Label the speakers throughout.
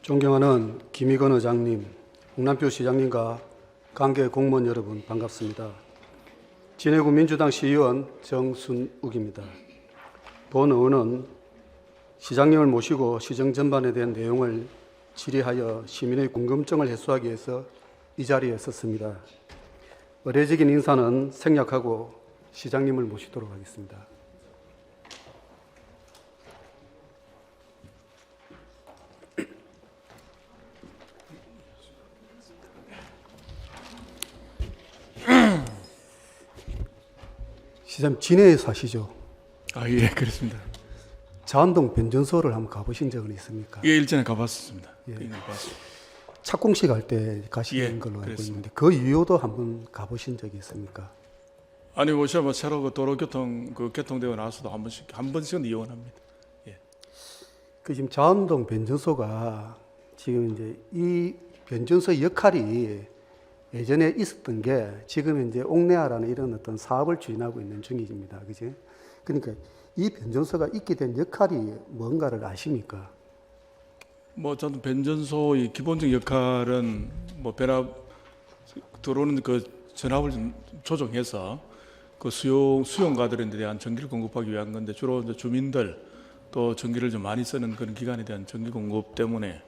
Speaker 1: 존경하는 김희건 의장님, 홍남표 시장님과 관계 공무원 여러분 반갑습니다. 진해구 민주당 시의원 정순욱입니다. 본 의원은 시장님을 모시고 시정 전반에 대한 내용을 질의하여 시민의 궁금증을 해소하기 위해서 이 자리에 섰습니다. 의례적인 인사는 생략하고 시장님을 모시도록 하겠습니다. 시장님, 진해에 사시죠?
Speaker 2: 예, 그렇습니다.
Speaker 1: 자안동 변전소를 한번 가보신 적은 있습니까?
Speaker 2: 예, 일전에 가봤습니다.
Speaker 1: 예.
Speaker 2: 가봤습니다.
Speaker 1: 착공식 할 때 가시는 걸로 알고 있는데 그 이후도 한번 가보신 적이 있습니까?
Speaker 2: 아니, 제가 새로 그 도로교통 개통되고 나서도 한 번씩은 이용합니다. 예.
Speaker 1: 그 지금 자안동 변전소가 지금 이제 이 변전소의 역할이 예전에 있었던 게 지금 이제 옥내화라는 이런 어떤 사업을 추진하고 있는 중입니다. 그지? 그러니까 이 변전소가 있게 된 역할이 뭔가를 아십니까?
Speaker 2: 저는 변전소의 기본적 역할은 변압 들어오는 그 전압을 좀 조정해서 그 수용가들에 대한 전기를 공급하기 위한 건데 주로 이제 주민들 또 전기를 좀 많이 쓰는 그런 기관에 대한 전기 공급 때문에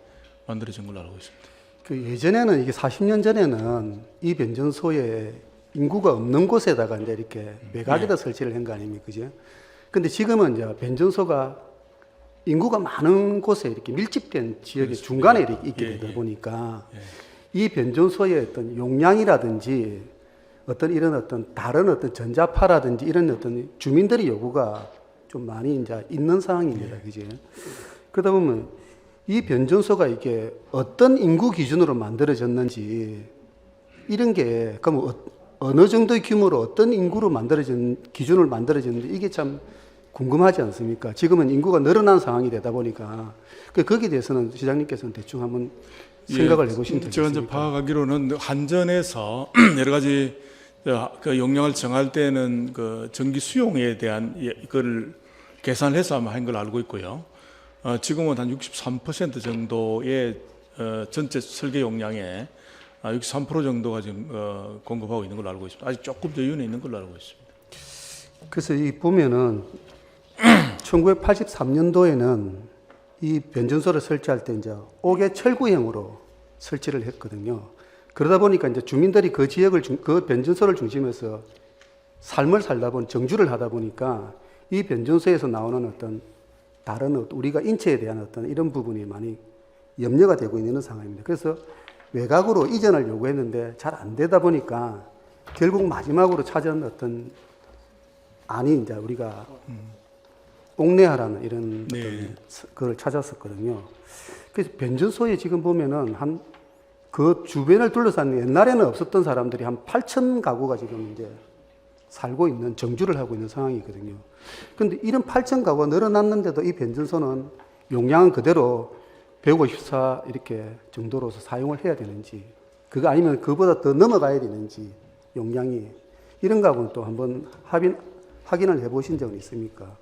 Speaker 2: 만들어진 걸로 알고 있습니다.
Speaker 1: 그 예전에는 이게 40년 전에는 이 변전소에 인구가 없는 곳에다가 이제 이렇게 외곽에다 설치를 한 거 아닙니까? 그죠? 근데 지금은 이제 변전소가 인구가 많은 곳에 이렇게 밀집된 지역의
Speaker 2: 그렇습니다.
Speaker 1: 중간에 이렇게 있게 되다 보니까 이 변전소의 어떤 용량이라든지 어떤 이런 어떤 다른 어떤 전자파라든지 이런 어떤 주민들의 요구가 좀 많이 이제 있는 상황입니다. 그죠? 그러다 보면 이 변전소가 이게 어떤 인구 기준으로 만들어졌는지 이런 게 그럼 어느 정도의 규모로 어떤 인구로 기준을 만들어졌는지 이게 참 궁금하지 않습니까? 지금은 인구가 늘어난 상황이 되다 보니까 거기에 대해서는 시장님께서는 대충 한번 생각을 해보신 적이
Speaker 2: 제가
Speaker 1: 있습니까?
Speaker 2: 이제 파악하기로는 한전에서 여러 가지 그 용량을 정할 때는 그 전기 수용에 대한 이걸 계산해서 아마 한 걸 알고 있고요. 지금은 한 63% 정도의 전체 설계 용량의 63% 정도가 지금 공급하고 있는 걸로 알고 있습니다. 아직 조금 더 여유는 있는 걸로 알고 있습니다.
Speaker 1: 그래서 이 보면은 1983년도에는 이 변전소를 설치할 때 이제 5개 철구형으로 설치를 했거든요. 그러다 보니까 이제 주민들이 그 지역을 그 변전소를 중심해서 삶을 살다 보니 정주를 하다 보니까 이 변전소에서 나오는 어떤 다른 우리가 인체에 대한 어떤 이런 부분이 많이 염려가 되고 있는 상황입니다. 그래서 외곽으로 이전을 요구했는데 잘 안 되다 보니까 결국 마지막으로 찾은 어떤 안이 이제 우리가 옥내화라는 이런 어떤 그걸 찾았었거든요. 그래서 변전소에 지금 보면은 그 주변을 둘러싼 옛날에는 없었던 사람들이 한 8천 가구가 지금 이제 살고 있는 정주를 하고 있는 상황이거든요. 그런데 이런 8천 가구가 늘어났는데도 이 변전소는 용량은 그대로 154 이렇게 정도로서 사용을 해야 되는지, 그거 아니면 그보다 더 넘어가야 되는지 용량이 이런 거하고는 또 한번 확인을 해보신 적은 있습니까?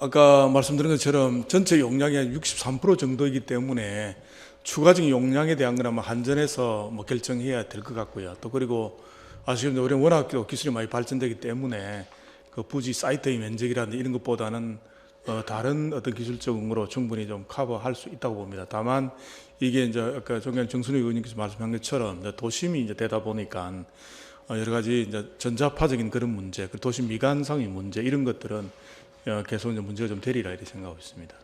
Speaker 2: 아까 말씀드린 것처럼 전체 용량이 한 63% 정도이기 때문에 추가적인 용량에 대한 건 아마 한전에서 결정해야 될 것 같고요. 또 그리고 아시겠지만 우리는 워낙 기술이 많이 발전되기 때문에 그 부지 사이트의 면적이라든지 이런 것보다는 다른 어떤 기술적 응으로 충분히 좀 커버할 수 있다고 봅니다. 다만 이게 이제 아까 존경하는 정순욱 의원님께서 말씀한 것처럼 도심이 이제 되다 보니까 여러 가지 이제 전자파적인 그런 문제, 그 도심 미관상의 문제 이런 것들은 계속 이제 문제가 좀 되리라 이렇게 생각하고 있습니다.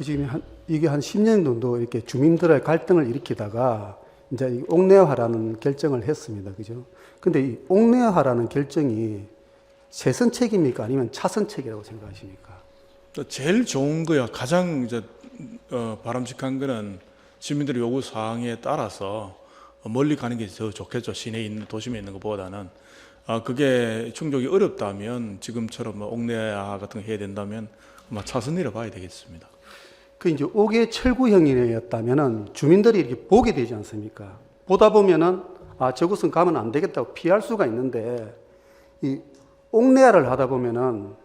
Speaker 1: 지금 이게 한 10년 정도 이렇게 주민들의 갈등을 일으키다가 이제 이 옥내화라는 결정을 했습니다. 그죠? 근데 이 옥내화라는 결정이 최선책입니까? 아니면 차선책이라고 생각하십니까?
Speaker 2: 제일 좋은 거야. 가장 이제 바람직한 거는 시민들의 요구 사항에 따라서 멀리 가는 게 더 좋겠죠. 시내에 있는 도심에 있는 것보다는. 그게 충족이 어렵다면 지금처럼 옥내화 같은 거 해야 된다면 아마 차선이라 봐야 되겠습니다.
Speaker 1: 그 이제 5개 철구형이었다면은 주민들이 이렇게 보게 되지 않습니까? 보다 보면은 저곳은 가면 안 되겠다고 피할 수가 있는데 이 옥내화를 하다 보면은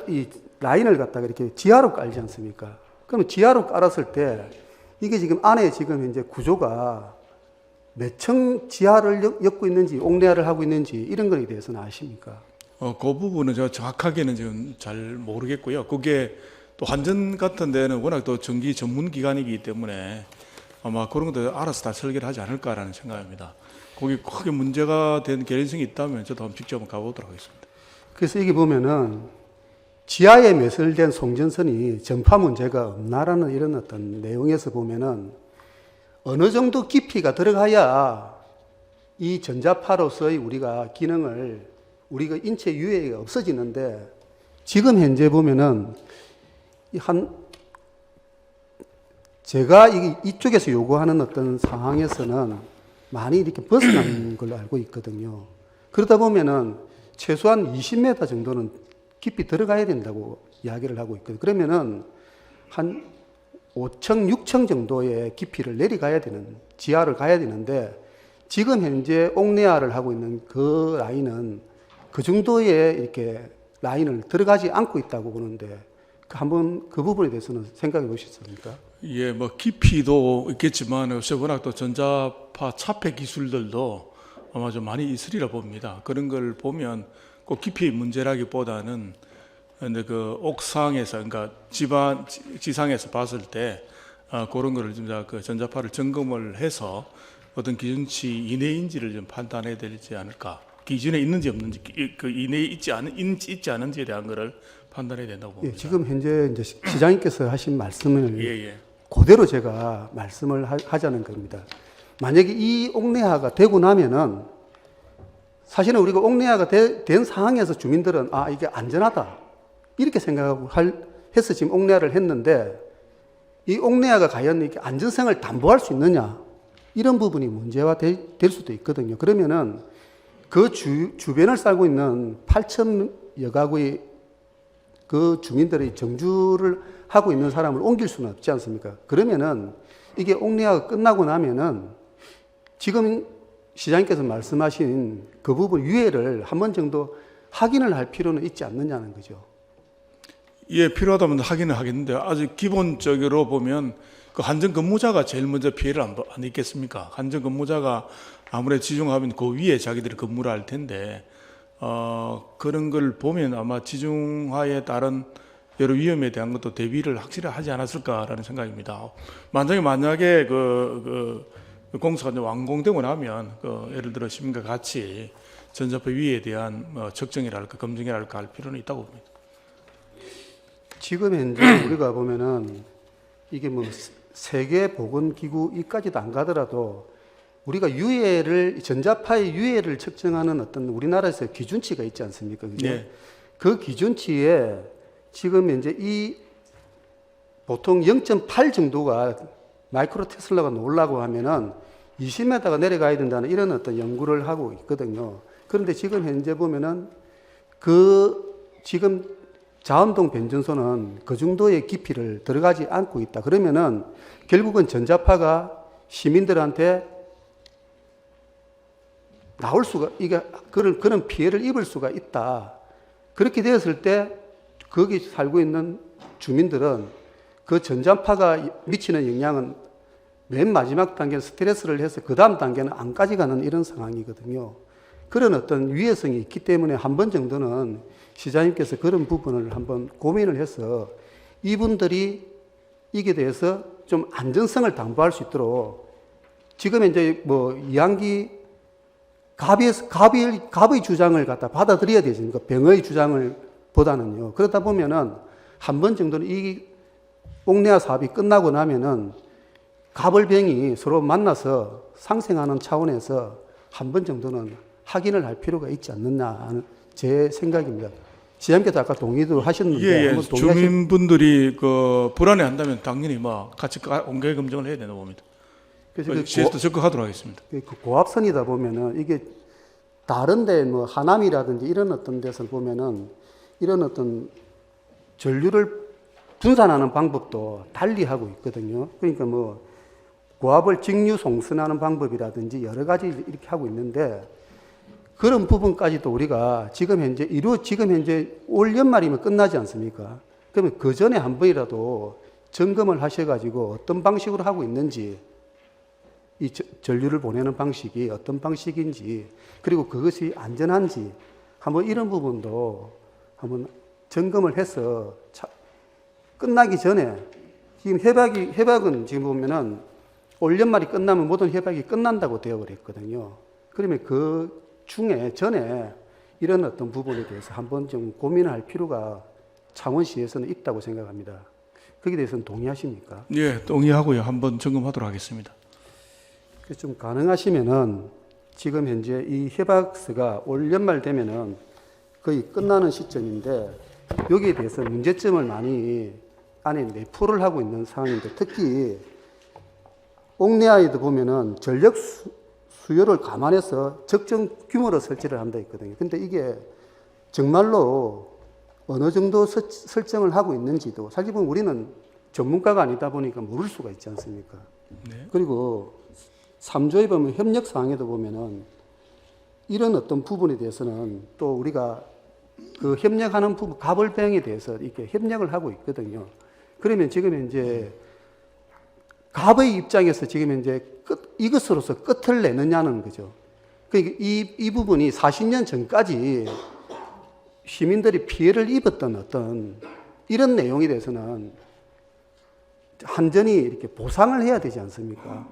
Speaker 1: 이 라인을 갖다가 이렇게 지하로 깔지 않습니까? 그러면 지하로 깔았을 때 이게 지금 안에 지금 이제 구조가 몇 층 지하를 엮고 있는지 옥내화를 하고 있는지 이런 거에 대해서는 아십니까?
Speaker 2: 그 부분은 제가 정확하게는 지금 잘 모르겠고요. 그게 또 환전 같은 데는 워낙 또 전기 전문 기관이기 때문에 아마 그런 것도 알아서 다 설계를 하지 않을까라는 생각입니다. 거기 크게 문제가 된 개연성이 있다면 저도 한번 직접 가보도록 하겠습니다.
Speaker 1: 그래서 여기 보면은 지하에 매설된 송전선이 전파 문제가 없나라는 이런 어떤 내용에서 보면은 어느 정도 깊이가 들어가야 이 전자파로서의 우리가 기능을 우리가 인체 유해가 없어지는데 지금 현재 보면은 제가 이쪽에서 요구하는 어떤 상황에서는 많이 이렇게 벗어난 걸로 알고 있거든요. 그러다 보면은 최소한 20m 정도는 깊이 들어가야 된다고 이야기를 하고 있거든요. 그러면은 한 5층, 6층 정도의 깊이를 내려가야 되는, 지하를 가야 되는데 지금 현재 옥내화를 하고 있는 그 라인은 그 정도의 이렇게 라인을 들어가지 않고 있다고 보는데 한번 그 부분에 대해서는 생각해 보셨습니까?
Speaker 2: 예, 뭐 깊이도 있겠지만 요새 워낙 또 전자파 차폐 기술들도 아마 좀 많이 있으리라 봅니다. 그런 걸 보면 꼭 깊이 문제라기보다는 근데 그 옥상에서 그러니까 지상에서 봤을 때 그런 거를 진짜 그 전자파를 점검을 해서 어떤 기준치 이내인지를 좀 판단해야 되지 않을까. 기준에 있는지 없는지 그 이내에 있지 않은지에 대한 거를 판단해야 된다고 봅니다.
Speaker 1: 예, 지금 현재 이제 시장님께서 하신 말씀을
Speaker 2: 예.
Speaker 1: 그대로 제가 말씀을 하자는 겁니다. 만약에 이 옥내화가 되고 나면은 사실은 우리가 옥내화가 된 상황에서 주민들은 이게 안전하다 이렇게 생각하고 해서 지금 옥내화를 했는데 이 옥내화가 과연 이렇게 안전성을 담보할 수 있느냐 이런 부분이 문제화 될 수도 있거든요. 그러면은 그 주변을 살고 있는 8,000여 가구의 그 주민들의 정주를 하고 있는 사람을 옮길 수는 없지 않습니까? 그러면은 이게 옥내화가 끝나고 나면은 지금 시장님께서 말씀하신 그 부분 유예를 한 번 정도 확인을 할 필요는 있지 않느냐는 거죠.
Speaker 2: 예, 필요하다면 확인을 하겠는데 아주 기본적으로 보면 그 한전 근무자가 제일 먼저 피해를 안 입겠습니까? 한전 근무자가 아무래도 지중하면 그 위에 자기들이 근무를 할 텐데 그런 걸 보면 아마 지중화에 따른 여러 위험에 대한 것도 대비를 확실히 하지 않았을까라는 생각입니다. 만약에 그 공사가 이제 완공되고 나면 예를 들어 시민과 같이 전자파 위에 대한 측정이랄까 검증이랄까 할 필요는 있다고 봅니다.
Speaker 1: 지금 현재 우리가 보면은 이게 뭐 세계보건기구 이까지도 안 가더라도 우리가 전자파의 유해를 측정하는 어떤 우리나라에서 기준치가 있지 않습니까? 그죠?
Speaker 2: 네.
Speaker 1: 그 기준치에 지금 현재 보통 0.8 정도가 마이크로 테슬라가 놀라고 하면은 20m가 내려가야 된다는 이런 어떤 연구를 하고 있거든요. 그런데 지금 현재 보면은 지금 자원동 변전소는 그 정도의 깊이를 들어가지 않고 있다. 그러면은 결국은 전자파가 시민들한테 그런 피해를 입을 수가 있다. 그렇게 되었을 때 거기 살고 있는 주민들은 그 전자파가 미치는 영향은 맨 마지막 단계는 스트레스를 해서 그 다음 단계는 안까지 가는 이런 상황이거든요. 그런 어떤 위해성이 있기 때문에 한 번 정도는 시장님께서 그런 부분을 한번 고민을 해서 이분들이 이게 대해서 좀 안전성을 담보할 수 있도록 지금 이제 뭐 이항기 갑의 주장을 갖다 받아들여야 되니까 병의 주장을 보다는요. 그러다 보면은 한 번 정도는 이 옥내화 사업이 끝나고 나면은 갑을병이 서로 만나서 상생하는 차원에서 한 번 정도는 확인을 할 필요가 있지 않느냐 하는 제 생각입니다. 시장님께서 아까 동의도 하셨는데
Speaker 2: 예. 주민분들이 불안해한다면 당연히 같이 온갖 검증을 해야 된다고 봅니다.
Speaker 1: 그래서
Speaker 2: 시에서도 적극하도록 하겠습니다.
Speaker 1: 그 고압선이다 보면은 이게 다른데 뭐 하남이라든지 이런 어떤 데서 보면은 이런 어떤 전류를 분산하는 방법도 달리 하고 있거든요. 그러니까 뭐 고압을 직류 송선하는 방법이라든지 여러 가지 이렇게 하고 있는데 그런 부분까지도 우리가 지금 현재 올 연말이면 끝나지 않습니까? 그러면 그 전에 한 번이라도 점검을 하셔가지고 어떤 방식으로 하고 있는지, 이 전류를 보내는 방식이 어떤 방식인지, 그리고 그것이 안전한지 한번 이런 부분도 한번 점검을 해서 끝나기 전에, 지금 해박은 지금 보면은 올 연말이 끝나면 모든 해박이 끝난다고 되어 버렸거든요. 그러면 그 전에 이런 어떤 부분에 대해서 한번 좀 고민할 필요가 창원시에서는 있다고 생각합니다. 거기에 대해서는 동의하십니까?
Speaker 2: 예, 동의하고요. 한번 점검하도록 하겠습니다.
Speaker 1: 좀 가능하시면은 지금 현재 이 해박스가 올 연말 되면은 거의 끝나는 시점인데, 여기에 대해서 문제점을 많이 안에 내포를 하고 있는 상황인데, 특히 옥내야에도 보면은 전력 수요를 감안해서 적정 규모로 설치를 한다 했거든요. 근데 이게 정말로 어느 정도 설정을 하고 있는지도 사실 보면 우리는 전문가가 아니다 보니까 모를 수가 있지 않습니까?
Speaker 2: 네.
Speaker 1: 그리고 3조에 보면 협력 사항에도 보면은 이런 어떤 부분에 대해서는 또 우리가 그 협력하는 부분, 가벌병에 대해서 이렇게 협력을 하고 있거든요. 그러면 지금 현재 갑의 입장에서 지금 현재 이것으로서 끝을 내느냐는 거죠. 그러니까 이 부분이 40년 전까지 시민들이 피해를 입었던 어떤 이런 내용에 대해서는 한전이 이렇게 보상을 해야 되지 않습니까?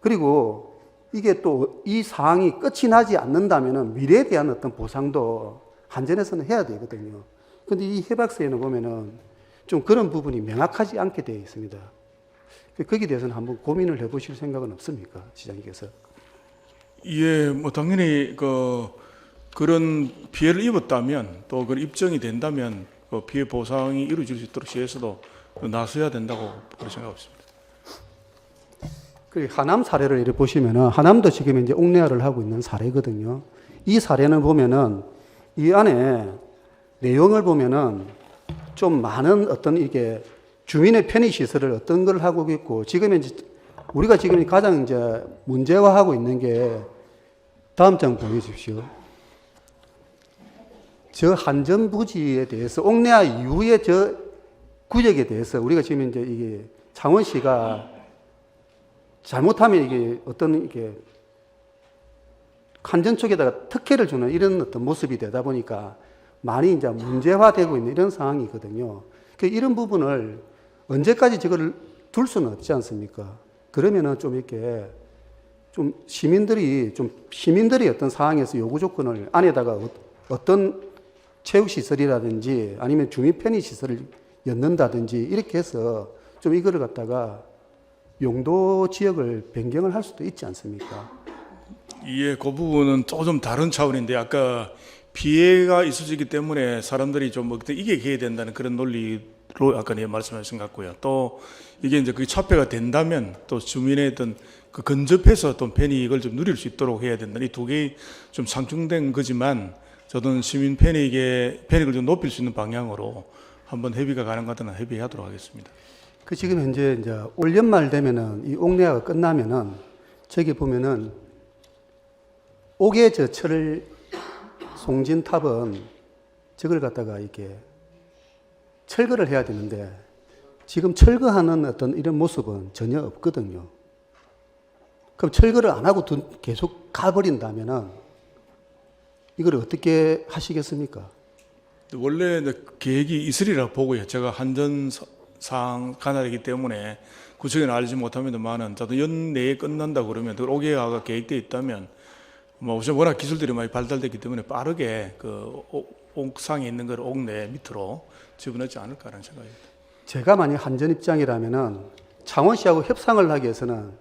Speaker 1: 그리고 이게 또 이 사항이 끝이 나지 않는다면 미래에 대한 어떤 보상도 한전에서는 해야 되거든요. 근데 이 해박서에는 보면은 좀 그런 부분이 명확하지 않게 되어 있습니다. 거기에 대해서는 한번 고민을 해보실 생각은 없습니까, 시장님께서?
Speaker 2: 예, 뭐 당연히 그런 피해를 입었다면 또 그 입증이 된다면 그 피해 보상이 이루어질 수 있도록 시에서도 나서야 된다고 그렇게 생각합니다.
Speaker 1: 그 하남 사례를 이렇게 보시면은 하남도 지금 이제 옥내화를 하고 있는 사례거든요. 이 사례는 보면은 이 안에 내용을 보면은 좀 많은 어떤 이게 주민의 편의 시설을 어떤 걸 하고 있고, 지금 이제 우리가 지금 가장 이제 문제화하고 있는 게 다음 장 보여주십시오. 저 한전 부지에 대해서 옥내화 이후에 저 구역에 대해서 우리가 지금 이제 이게 창원시가 잘못하면 이게 어떤 이게 한전 쪽에다가 특혜를 주는 이런 어떤 모습이 되다 보니까 많이 이제 문제화되고 있는 이런 상황이거든요. 이런 부분을 언제까지 저걸 둘 수는 없지 않습니까? 그러면은 좀 이렇게 좀 시민들이 어떤 상황에서 요구 조건을 안에다가 어떤 체육시설이라든지 아니면 주민 편의시설을 였는다든지 이렇게 해서 좀 이거를 갖다가 용도 지역을 변경을 할 수도 있지 않습니까?
Speaker 2: 예, 그 부분은 조금 다른 차원인데 아까 피해가 있어지기 때문에 사람들이 좀 이게 해야 된다는 그런 논리로 아까 말씀하신 것 같고요. 또 이게 이제 그 차폐가 된다면 또 주민의 어떤 그 근접해서 또 편익을 좀 누릴 수 있도록 해야 된다. 이 두 개의 좀 상충된 거지만 저는 시민 편익을 좀 높일 수 있는 방향으로 한번 협의가 가능하다면 협의하도록 하겠습니다.
Speaker 1: 그 지금 현재 이제 올 연말 되면은 이 옥내화가 끝나면은 저기 보면은 옥의 저 철 송진탑은 저걸 갖다가 이렇게 철거를 해야 되는데 지금 철거하는 어떤 이런 모습은 전혀 없거든요. 그럼 철거를 안 하고 계속 가버린다면은 이걸 어떻게 하시겠습니까?
Speaker 2: 원래 계획이 있으리라 보고요. 제가 한전상 관할이기 때문에 구체적으로 알지 못합니다만은 저도 연내에 끝난다 그러면 그 옥외화가 계획되어 있다면 뭐 우선 워낙 기술들이 많이 발달됐기 때문에 빠르게 그 옥상에 있는 걸 옥내 밑으로 집어넣지 않을까라는 생각입니다.
Speaker 1: 제가 만약 한전 입장이라면은 창원시하고 협상을 하기 위해서는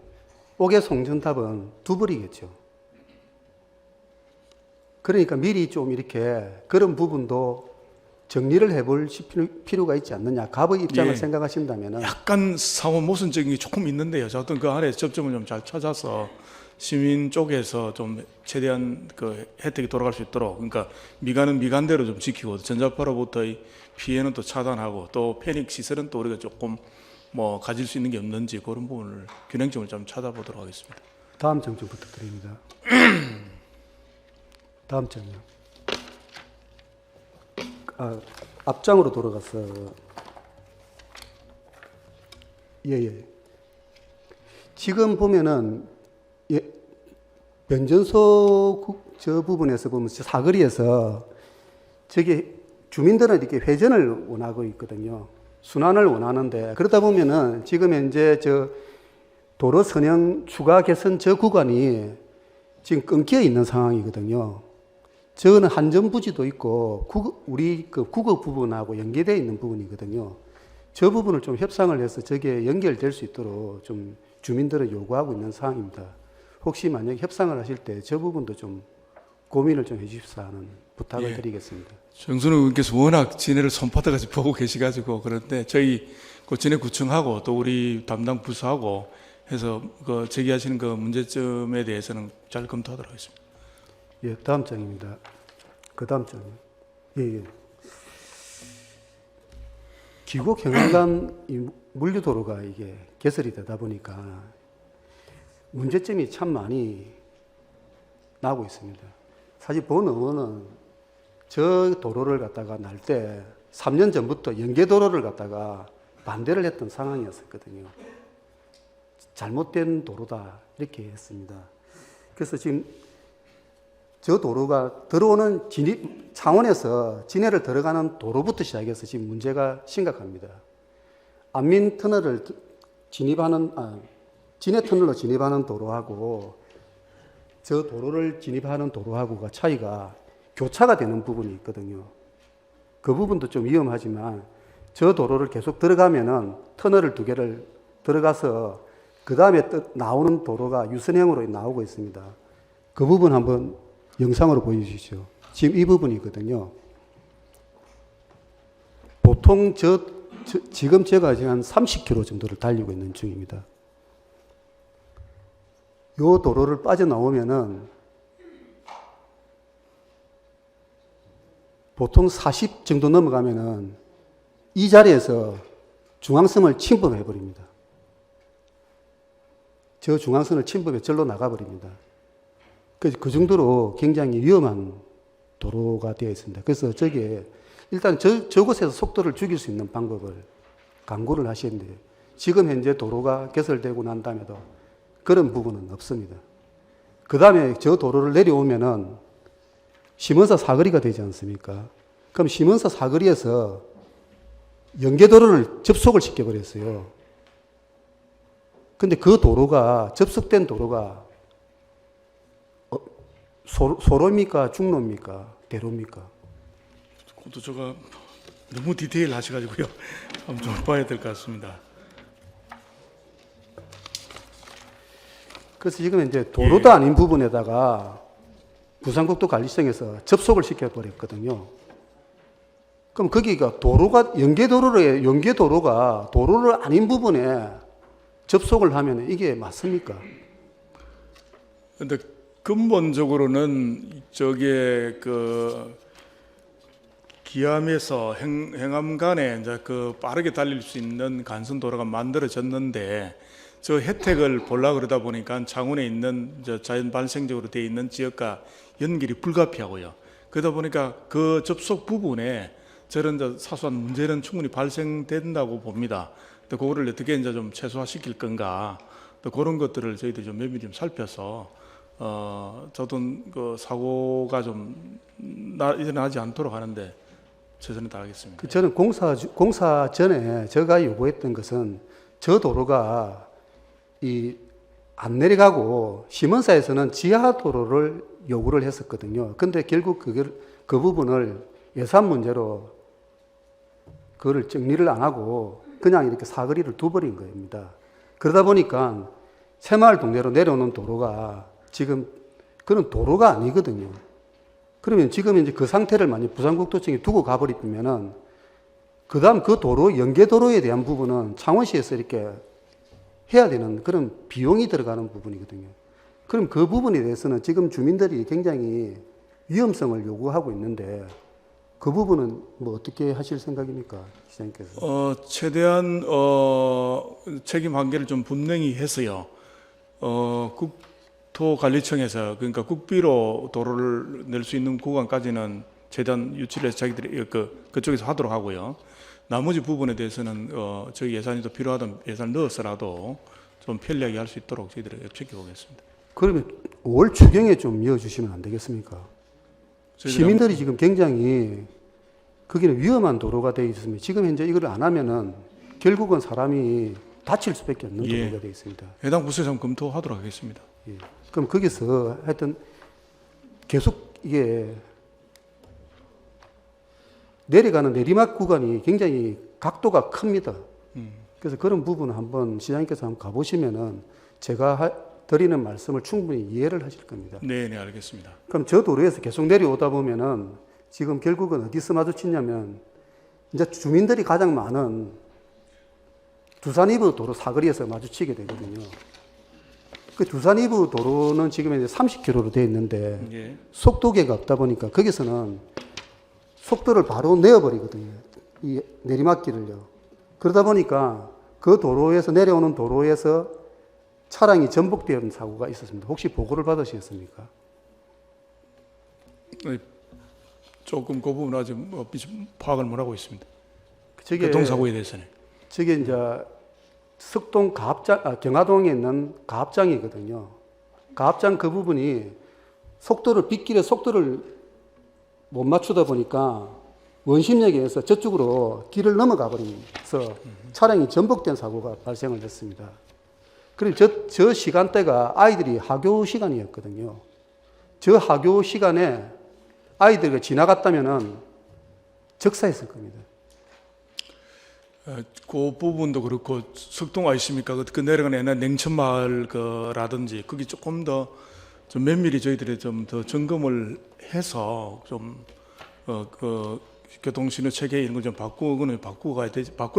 Speaker 1: 옥외 송전탑은 두 벌이겠죠. 그러니까 미리 좀 이렇게 그런 부분도 정리를 해볼 필요가 있지 않느냐. 갑의 입장을
Speaker 2: 예.
Speaker 1: 생각하신다면은
Speaker 2: 약간 상호 모순적인 게 조금 있는데요. 저 어떤 그 안에 접점을 좀 잘 찾아서 시민 쪽에서 좀 최대한 그 혜택이 돌아갈 수 있도록, 그러니까 미관은 미관대로 좀 지키고 전자파로부터의 피해는 또 차단하고 또 패닉 시설은 또 우리가 조금 뭐 가질 수 있는 게 없는지 그런 부분을 균형점을 좀 찾아보도록 하겠습니다.
Speaker 1: 다음 장 좀 부탁드립니다. 다음 장이요. 앞장으로 돌아가서 예, 예. 지금 보면은 예, 변전소 저 부분에서 보면 저 사거리에서 저기 주민들은 이렇게 회전을 원하고 있거든요. 순환을 원하는데 그러다 보면은 지금 현재 저 도로 선형 추가 개선 저 구간이 지금 끊겨 있는 상황이거든요. 저거는 한전부지도 있고 우리 그 국어 부분하고 연계되어 있는 부분이거든요. 저 부분을 좀 협상을 해서 저게 연결될 수 있도록 좀 주민들은 요구하고 있는 상황입니다. 혹시 만약 협상을 하실 때 저 부분도 좀 고민을 좀 해주십사 하는 부탁을 드리겠습니다.
Speaker 2: 정순우 의원께서 워낙 진해를 손바닥같이 보고 계시가지고 그런데 저희 그 진해구청하고 또 우리 담당 부서하고 해서 그 제기하시는 그 문제점에 대해서는 잘 검토하도록 하겠습니다.
Speaker 1: 예, 다음 장입니다. 그 다음 장. 예, 예. 기곡 경안간 이 물류도로가 이게 개설이 되다 보니까 문제점이 참 많이 나오고 있습니다. 사실 본 의원은 저 도로를 갖다가 날 때 3년 전부터 연계도로를 갖다가 반대를 했던 상황이었었거든요. 잘못된 도로다 이렇게 했습니다. 그래서 지금 저 도로가 들어오는 창원에서 진해를 들어가는 도로부터 시작해서 지금 문제가 심각합니다. 안민 터널을 진해 터널로 진입하는 도로하고 저 도로를 진입하는 도로하고가 차이가 교차가 되는 부분이 있거든요. 그 부분도 좀 위험하지만 저 도로를 계속 들어가면은 터널을 2개를 들어가서 그 다음에 나오는 도로가 유선형으로 나오고 있습니다. 그 부분 한번 영상으로 보여주시죠. 지금 이 부분이거든요. 보통 지금 제가 한 30km 정도를 달리고 있는 중입니다. 요 도로를 빠져나오면은 보통 40 정도 넘어가면은 이 자리에서 중앙선을 침범해 버립니다. 저 중앙선을 침범해 절로 나가버립니다. 그 정도로 굉장히 위험한 도로가 되어 있습니다. 그래서 저게 일단 저곳에서 속도를 죽일 수 있는 방법을 강구를 하시는데 지금 현재 도로가 개설되고 난 다음에도 그런 부분은 없습니다. 그 다음에 저 도로를 내려오면은 심원사 사거리가 되지 않습니까? 그럼 심원사 사거리에서 연계도로를 접속을 시켜버렸어요. 근데 그 도로가, 접속된 도로가 소로입니까? 중로입니까? 대로입니까?
Speaker 2: 그것도 제가 너무 디테일 하셔가지고요. 한번 좀 봐야 될 것 같습니다.
Speaker 1: 그래서 지금 이제 도로도 아닌 부분에다가 부산국도 관리청에서 접속을 시켜버렸거든요. 그럼 거기가 도로가, 연계도로가 도로를 아닌 부분에 접속을 하면 이게 맞습니까?
Speaker 2: 근데 근본적으로는 저게 그 기암에서 행암 간에 이제 그 빠르게 달릴 수 있는 간선 도로가 만들어졌는데 저 혜택을 보려고 그러다 보니까 창원에 있는 자연 발생적으로 되어 있는 지역과 연결이 불가피하고요. 그러다 보니까 그 접속 부분에 저런 사소한 문제는 충분히 발생된다고 봅니다. 또 그거를 어떻게 이제 좀 최소화시킬 건가, 또 그런 것들을 저희들이 좀 면밀히 좀 살펴서 저도 그 사고가 좀 일어나지 않도록 하는데 최선을 다하겠습니다.
Speaker 1: 저는 공사 전에 제가 요구했던 것은 저 도로가 안 내려가고 심원사에서는 지하 도로를 요구를 했었거든요. 근데 결국 그 부분을 예산 문제로 그거를 정리를 안 하고 그냥 이렇게 사거리를 둬버린 겁니다. 그러다 보니까 새마을 동네로 내려오는 도로가 지금 그런 도로가 아니거든요. 그러면 지금 이제 그 상태를 만약 부산국도청이 두고 가버리면은 그 다음 그 도로, 연계도로에 대한 부분은 창원시에서 이렇게 해야 되는 그런 비용이 들어가는 부분이거든요. 그럼 그 부분에 대해서는 지금 주민들이 굉장히 위험성을 요구하고 있는데 그 부분은 뭐 어떻게 하실 생각입니까, 시장님께서?
Speaker 2: 최대한 책임 관계를 좀 분명히 해서요. 국토관리청에서 그러니까 국비로 도로를 낼 수 있는 구간까지는 최대한 유치를 해서 자기들이 그쪽에서 하도록 하고요. 나머지 부분에 대해서는 저희 예산이 더 필요하던 예산을 넣어서라도 좀 편리하게 할 수 있도록 저희들이 협력해 보겠습니다.
Speaker 1: 그러면 5월 추경에 좀 이어주시면 안 되겠습니까? 시민들이 지금 굉장히 거기는 위험한 도로가 되어 있습니다. 지금 현재 이걸 안 하면은 결국은 사람이 다칠 수밖에 없는
Speaker 2: 예.
Speaker 1: 도로가 되어 있습니다.
Speaker 2: 해당 부서에서 한번 검토하도록 하겠습니다.
Speaker 1: 예. 그럼 거기서 하여튼 계속 이게 내려가는 내리막 구간이 굉장히 각도가 큽니다. 그래서 그런 부분 한번 시장님께서 한번 가보시면은 제가 드리는 말씀을 충분히 이해를 하실 겁니다.
Speaker 2: 네, 알겠습니다.
Speaker 1: 그럼 저 도로에서 계속 내려오다 보면은 지금 결국은 어디서 마주치냐면 이제 주민들이 가장 많은 두산 이브 도로 사거리에서 마주치게 되거든요. 그 두산 이브 도로는 지금 이제 30km로 되어 있는데
Speaker 2: 예.
Speaker 1: 속도계가 없다 보니까 거기서는 속도를 바로 내어버리거든요. 이 내리막길을요. 그러다 보니까 그 도로에서 내려오는 도로에서 차량이 전복되는 사고가 있었습니다. 혹시 보고를 받으셨습니까?
Speaker 2: 조금 그 부분 아직 파악을 못하고 있습니다.
Speaker 1: 저게
Speaker 2: 교통사고에 대해서는.
Speaker 1: 저게 이제 석동 경화동에 있는 가합장이거든요. 가합장 그 부분이 빗길에 속도를 못 맞추다 보니까 원심역에서 저쪽으로 길을 넘어가 버리면서 차량이 전복된 사고가 발생을 했습니다. 그리고 저 시간대가 아이들이 학교 시간이었거든요. 저 학교 시간에 아이들이 지나갔다면은 적사했을 겁니다.
Speaker 2: 그 부분도 그렇고 석동 아십니까? 그 내려가는 옛날 냉천마을 라든지 거기 조금 더 좀 면밀히 저희들이 좀 더 점검을 해서 그 교통신호 체계 이런 걸 좀 바꿔야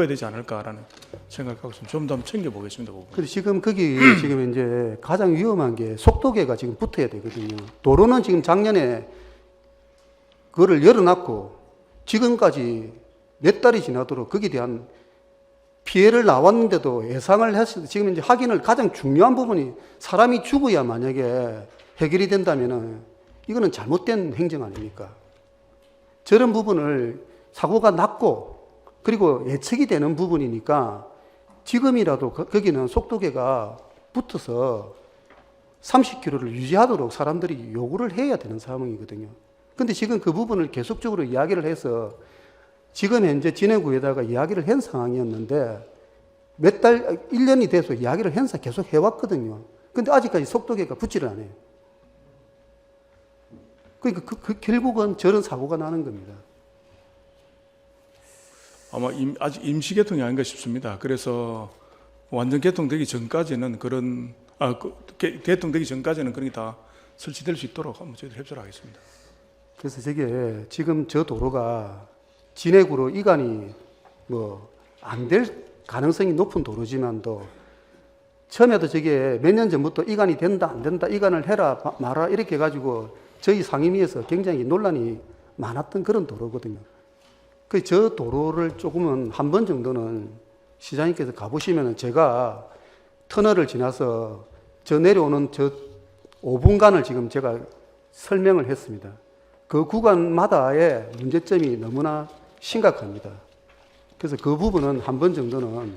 Speaker 2: 되지 않을까라는 생각하고 좀 더 챙겨 보겠습니다.
Speaker 1: 그리고 지금 거기 지금 이제 가장 위험한 게 속도계가 지금 붙어야 되거든요. 도로는 지금 작년에 그거를 열어놨고 지금까지 몇 달이 지나도록 거기에 대한 피해를 나왔는데도 예상을 했을 때 지금 이제 확인을 가장 중요한 부분이 사람이 죽어야 만약에 해결이 된다면은 이거는 잘못된 행정 아닙니까? 저런 부분을 사고가 났고 그리고 예측이 되는 부분이니까 지금이라도 거기는 속도계가 붙어서 30km를 유지하도록 사람들이 요구를 해야 되는 상황이거든요. 근데 지금 그 부분을 계속적으로 이야기를 해서 지금 현재 진해구에다가 이야기를 한 상황이었는데 1년이 돼서 이야기를 계속 해왔거든요. 근데 아직까지 속도계가 붙지를 않아요. 그러니까 결국은 저런 사고가 나는 겁니다.
Speaker 2: 아마 아직 임시 개통이 아닌가 싶습니다. 그래서 완전 개통되기 전까지는 개통되기 전까지는 그런 게 다 설치될 수 있도록 한번 저희들 협조를 하겠습니다.
Speaker 1: 그래서 저게 지금 저 도로가 진해구로 이관이 안 될 가능성이 높은 도로지만도 처음에도 저게 몇 년 전부터 이관이 된다 안 된다 이관을 해라 마라 이렇게 해가지고 저희 상임위에서 굉장히 논란이 많았던 그런 도로거든요. 저 도로를 조금은 한 번 정도는 시장님께서 가보시면은 제가 터널을 지나서 저 내려오는 저 5분간을 지금 제가 설명을 했습니다. 그 구간마다의 문제점이 너무나 심각합니다. 그래서 그 부분은 한 번 정도는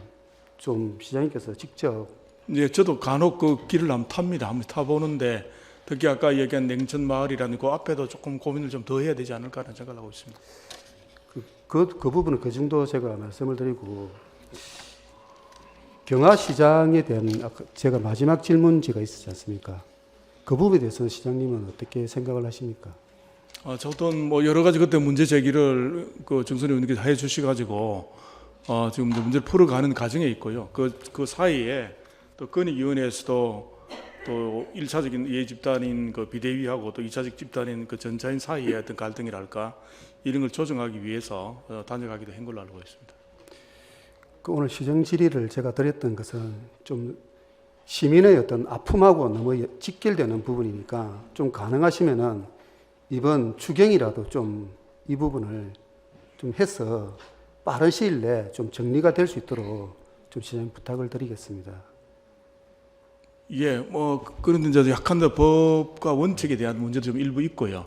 Speaker 1: 좀 시장님께서 직접
Speaker 2: 예, 저도 간혹 그 길을 한번 탑니다. 한번 타보는데 특히 아까 얘기한 냉천마을이라는 그 앞에도 조금 고민을 좀 더 해야 되지 않을까라는 생각을 하고 있습니다.
Speaker 1: 그 부분은 그 정도 제가 말씀을 드리고 경화시장에 대한 제가 마지막 질문지가 있었지 않습니까? 그 부분에 대해서는 시장님은 어떻게 생각을 하십니까?
Speaker 2: 저도 뭐 여러 가지 그때 문제 제기를 그 정선희 의원님께서 해주셔가지고 지금 이제 문제를 풀어가는 과정에 있고요. 그 사이에 또 건의위원회에서도 또 1차적인 이해 집단인 그 비대위하고 또 2차적 집단인 그 전차인 사이의 어떤 갈등이랄까 이런 걸 조정하기 위해서 단속하기도 한 걸로 알고 있습니다.
Speaker 1: 오늘 시정 질의를 제가 드렸던 것은 좀 시민의 어떤 아픔하고 너무 직결되는 부분이니까 좀 가능하시면은 이번 추경이라도 좀 이 부분을 좀 해서 빠른 시일 내에 좀 정리가 될 수 있도록 좀 시장 부탁을 드리겠습니다.
Speaker 2: 예, 뭐 그런 이제 약한 법과 원칙에 대한 문제도 좀 일부 있고요.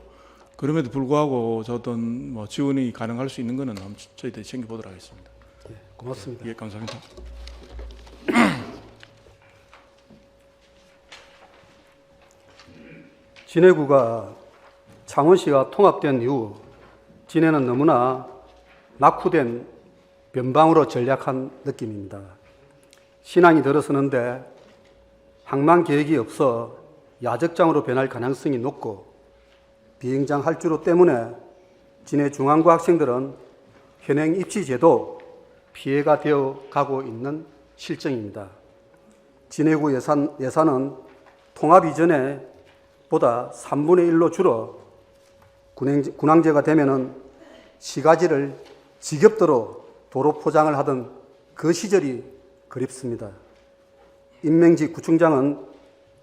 Speaker 2: 그럼에도 불구하고 어떤 뭐 지원이 가능할 수 있는 거는 저희들이 챙겨보도록 하겠습니다.
Speaker 1: 고맙습니다.
Speaker 2: 예, 감사합니다.
Speaker 1: 진해구가 창원시와 통합된 이후 진해는 너무나 낙후된 변방으로 전략한 느낌입니다. 신앙이 들어서는데 항만 계획이 없어 야적장으로 변할 가능성이 높고 비행장 할주로 때문에 진해 중앙고 학생들은 현행 입시제도 피해가 되어 가고 있는 실정입니다. 진해구 예산은 통합 이전에 보다 3분의 1로 줄어 군항제가 되면은 시가지를 지겹도록 도로 포장을 하던 그 시절이 그립습니다. 임명직 구청장은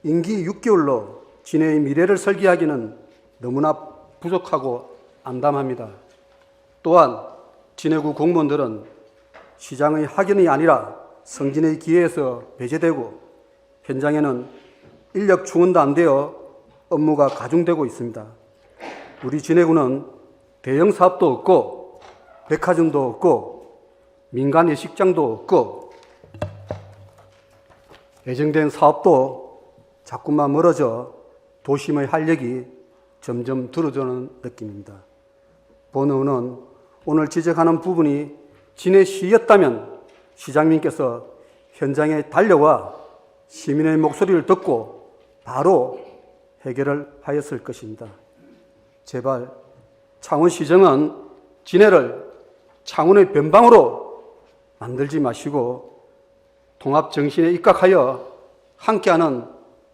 Speaker 1: 임기 6개월로 진해의 미래를 설계하기는 너무나 부족하고 암담합니다. 또한 진해구 공무원들은 시장의 학연이 아니라 성진의 기회에서 배제되고 현장에는 인력 충원도 안 되어 업무가 가중되고 있습니다. 우리 진해구는 대형 사업도 없고 백화점도 없고 민간 예식장도 없고 예정된 사업도 자꾸만 멀어져 도심의 활력이 점점 줄어드는 느낌입니다. 본 의원은 오늘 지적하는 부분이 진해시였다면 시장님께서 현장에 달려와 시민의 목소리를 듣고 바로 해결을 하였을 것입니다. 제발 창원시정은 진해를 창원의 변방으로 만들지 마시고 통합 정신에 입각하여 함께하는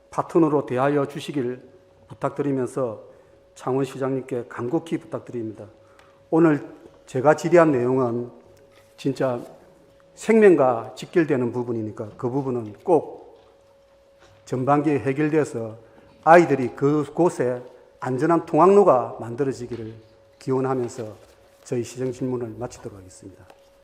Speaker 1: 파트너로 대하여 주시길 부탁드리면서 창원시장님께 간곡히 부탁드립니다. 오늘 제가 질의한 내용은 진짜 생명과 직결되는 부분이니까 그 부분은 꼭 전반기에 해결돼서 아이들이 그곳에 안전한 통학로가 만들어지기를 기원하면서 저희 시정 질문을 마치도록 하겠습니다.